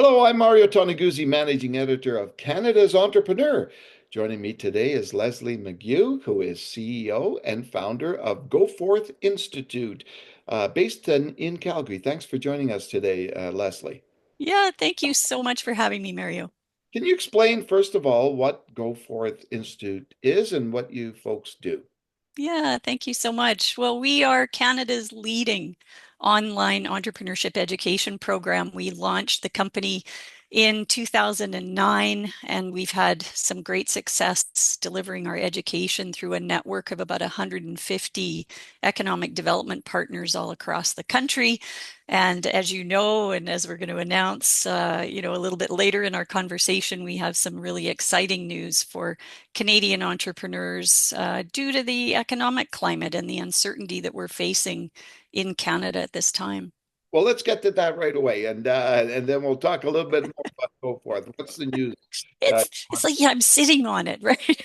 Hello, I'm Mario Toneguzzi, Managing Editor of Canada's Entrepreneur. Joining me today is Leslie McGew, who is CEO and founder of GoForth Institute, based in Calgary. Thanks for joining us today, Leslie. Yeah, thank you so much for having me, Mario. Can you explain, first of all, what GoForth Institute is and what you folks do? Yeah, thank you so much. Well, we are Canada's leading online entrepreneurship education program. We launched the company in 2009, and we've had some great success delivering our education through a network of about 150 economic development partners all across the country. And as you know, and as we're going to announce, a little bit later in our conversation, we have some really exciting news for Canadian entrepreneurs due to the economic climate and the uncertainty that we're facing in Canada at this time. Well, let's get to that right away, and then we'll talk a little bit more about GoForth. What's the news? Uh, It's like, yeah, I'm sitting on it, right?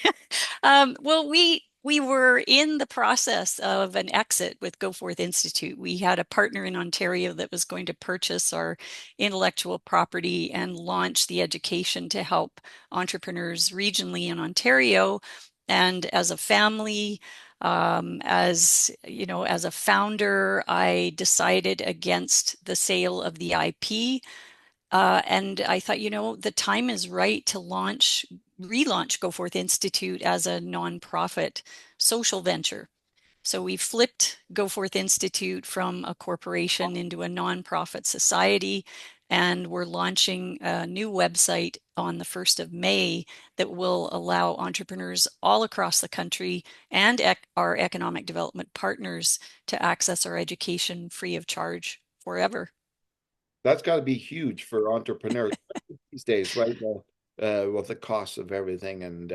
Well, we were in the process of an exit with GoForth Institute. We had a partner in Ontario that was going to purchase our intellectual property and launch the education to help entrepreneurs regionally in Ontario. And as a family, as you know, as a founder, I decided against the sale of the IP. And I thought, the time is right to relaunch GoForth Institute as a nonprofit social venture. So we flipped GoForth Institute from a corporation into a nonprofit society, and we're launching a new website on the 1st of May that will allow entrepreneurs all across the country and our economic development partners to access our education free of charge forever. that's got to be huge for entrepreneurs these days, right? With the cost of everything and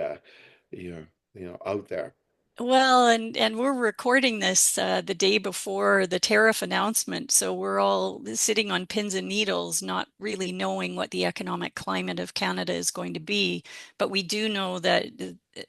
you know, out there. Well, and we're recording this the day before the tariff announcement, so we're all sitting on pins and needles, not really knowing what the economic climate of Canada is going to be. But we do know that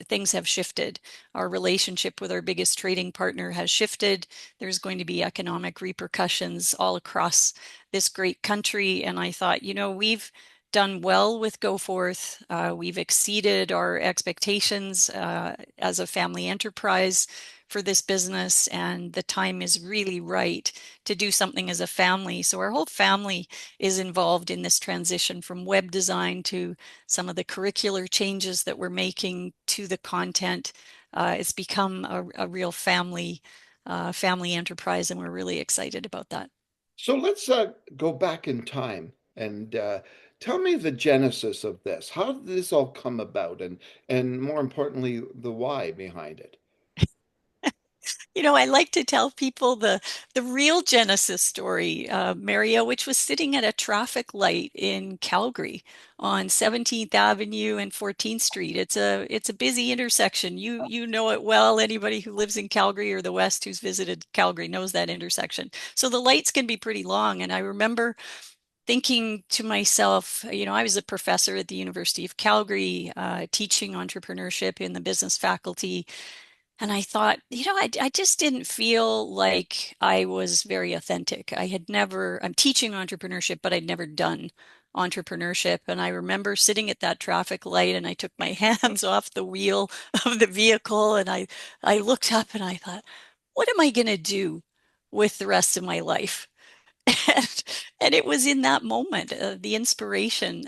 things have shifted. Our relationship with our biggest trading partner has shifted. There's going to be economic repercussions all across this great country, and I thought, we've done well with GoForth. We've exceeded our expectations as a family enterprise for this business, and the time is really right to do something as a family. So our whole family is involved in this transition from web design to some of the curricular changes that we're making to the content. It's become a real family enterprise, and we're really excited about that. So let's go back in time and tell me the genesis of this. How did this all come about, and more importantly, the why behind it? I like to tell people the real Genesis story, Mario, which was sitting at a traffic light in Calgary on 17th Avenue and 14th Street. It's a busy intersection. You know it well. Anybody who lives in Calgary or the West who's visited Calgary knows that intersection. So the lights can be pretty long. And I remember thinking to myself, I was a professor at the University of Calgary, teaching entrepreneurship in the business faculty. And I thought, I just didn't feel like I was very authentic. I'm teaching entrepreneurship, but I'd never done entrepreneurship. And I remember sitting at that traffic light and I took my hands off the wheel of the vehicle and I looked up and I thought, what am I going to do with the rest of my life? And, and it was in that moment, the inspiration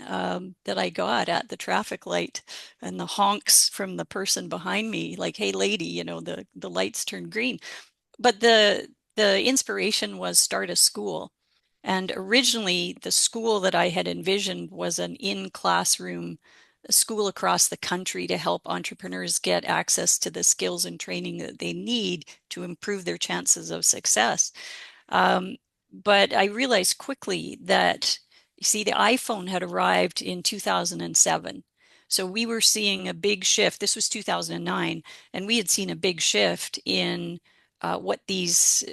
that I got at the traffic light and the honks from the person behind me, like, "Hey, lady, the lights turned green." But the inspiration was start a school. And originally, the school that I had envisioned was an in-classroom school across the country to help entrepreneurs get access to the skills and training that they need to improve their chances of success. Um, but I realized quickly that, you see, the iPhone had arrived in 2007. So we were seeing a big shift. This was 2009, and we had seen a big shift in what these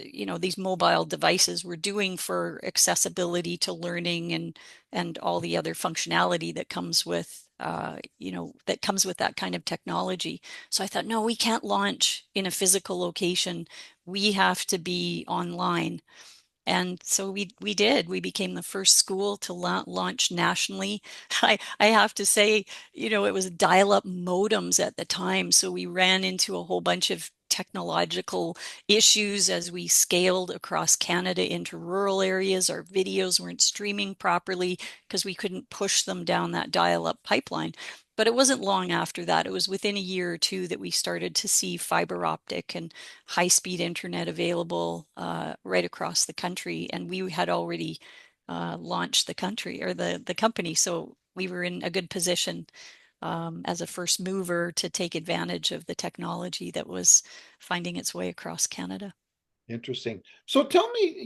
mobile devices were doing for accessibility to learning and all the other functionality that comes with that comes with that kind of technology. So I thought, no, we can't launch in a physical location. We have to be online. And so we did. We became the first school to launch nationally. I have to say, it was dial-up modems at the time, so we ran into a whole bunch of technological issues as we scaled across Canada into rural areas. Our videos weren't streaming properly because we couldn't push them down that dial-up pipeline. But it wasn't long after that. It was within a year or two that we started to see fiber optic and high-speed internet available right across the country. And we had already launched the country or the company. So we were in a good position as a first mover to take advantage of the technology that was finding its way across Canada. Interesting. So tell me,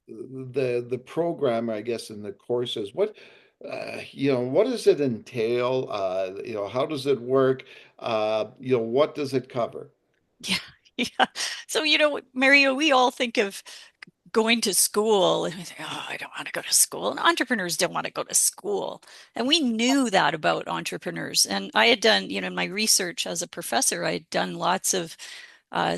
the program, I guess, and the courses. What does it entail? How does it work? What does it cover? Yeah, yeah. So, Mario, we all think of going to school and we think, oh, I don't want to go to school. And entrepreneurs don't want to go to school. And we knew that about entrepreneurs. And I had done, in my research as a professor, I had done lots of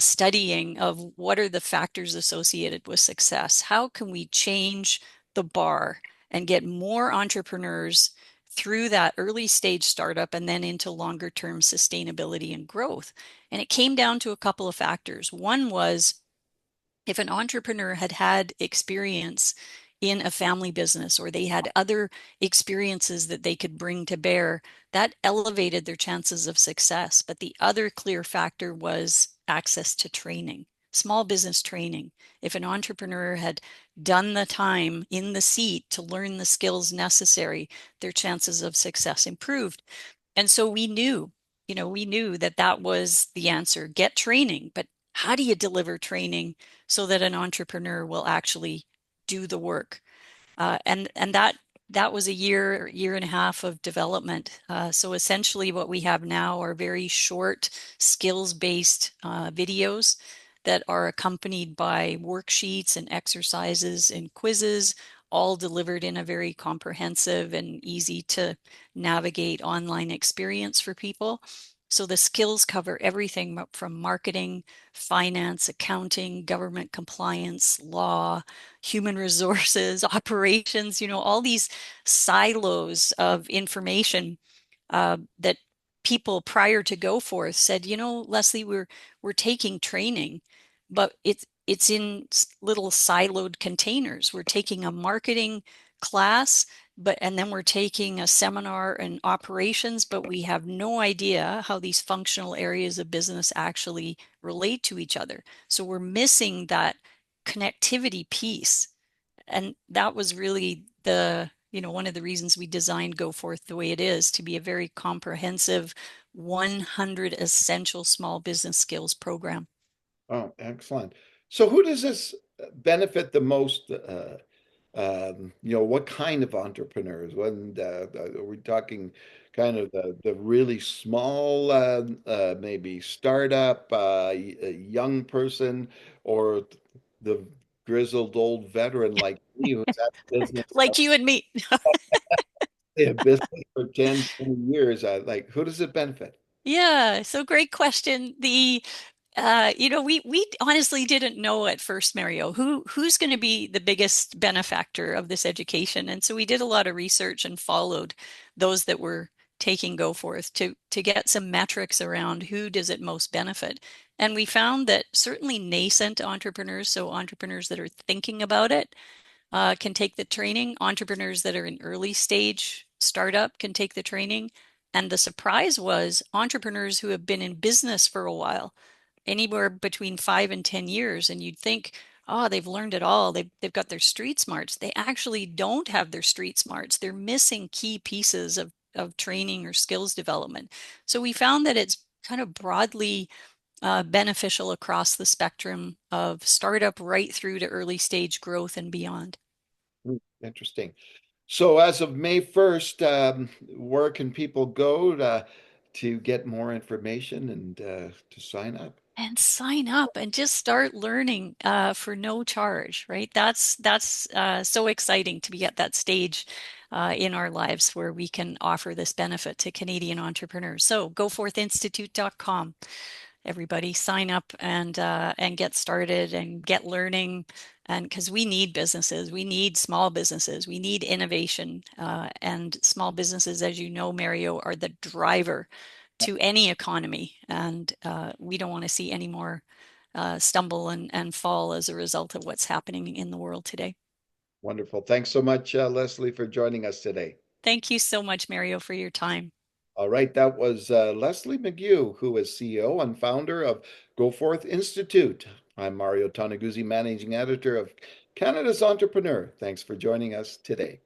studying of what are the factors associated with success. How can we change the bar and get more entrepreneurs through that early stage startup and then into longer term sustainability and growth? And it came down to a couple of factors. One was if an entrepreneur had had experience in a family business or they had other experiences that they could bring to bear, that elevated their chances of success. But the other clear factor was access to training, small business training. If an entrepreneur had done the time in the seat to learn the skills necessary, their chances of success improved. And so we knew that that was the answer. Get training, but how do you deliver training so that an entrepreneur will actually do the work? And that was a year and a half of development. So essentially, what we have now are very short, skills-based videos that are accompanied by worksheets and exercises and quizzes, all delivered in a very comprehensive and easy to navigate online experience for people. So the skills cover everything from marketing, finance, accounting, government compliance, law, human resources, operations, all these silos of information that people prior to GoForth said, Leslie, we're taking training, but it's in little siloed containers. We're taking a marketing class, and then we're taking a seminar in operations, but we have no idea how these functional areas of business actually relate to each other. So we're missing that connectivity piece. And that was really one of the reasons we designed GoForth the way it is, to be a very comprehensive 100 essential small business skills program. Oh, excellent. So who does this benefit the most? What kind of entrepreneurs? Are we talking kind of the really small, maybe startup, a young person, or the grizzled old veteran like me who's had business, Like you and me. a business for 10, 20 years? Who does it benefit? Yeah, so great question. We honestly didn't know at first, Mario, who's going to be the biggest benefactor of this education. And so we did a lot of research and followed those that were taking GoForth to get some metrics around who does it most benefit. And we found that certainly nascent entrepreneurs, so entrepreneurs that are thinking about it, can take the training. Entrepreneurs that are in early stage startup can take the training. And the surprise was entrepreneurs who have been in business for a while, anywhere between 5 and 10 years. And you'd think, oh, they've learned it all. They've got their street smarts. They actually don't have their street smarts. They're missing key pieces of training or skills development. So we found that it's kind of broadly beneficial across the spectrum of startup right through to early stage growth and beyond. Interesting. So as of May 1st, where can people go to get more information and to sign up? And sign up and just start learning for no charge, right? That's so exciting to be at that stage in our lives where we can offer this benefit to Canadian entrepreneurs. So GoForthInstitute.com. Everybody sign up and get started and get learning. And because we need businesses, we need small businesses, we need innovation. And small businesses, as you know, Mario, are the driver to any economy. And we don't want to see any more stumble and fall as a result of what's happening in the world today. Wonderful. Thanks so much, Leslie, for joining us today. Thank you so much, Mario, for your time. All right, that was Leslie McGew, who is CEO and founder of GoForth Institute. I'm Mario Toneguzzi, managing editor of Canada's Entrepreneur. Thanks for joining us today.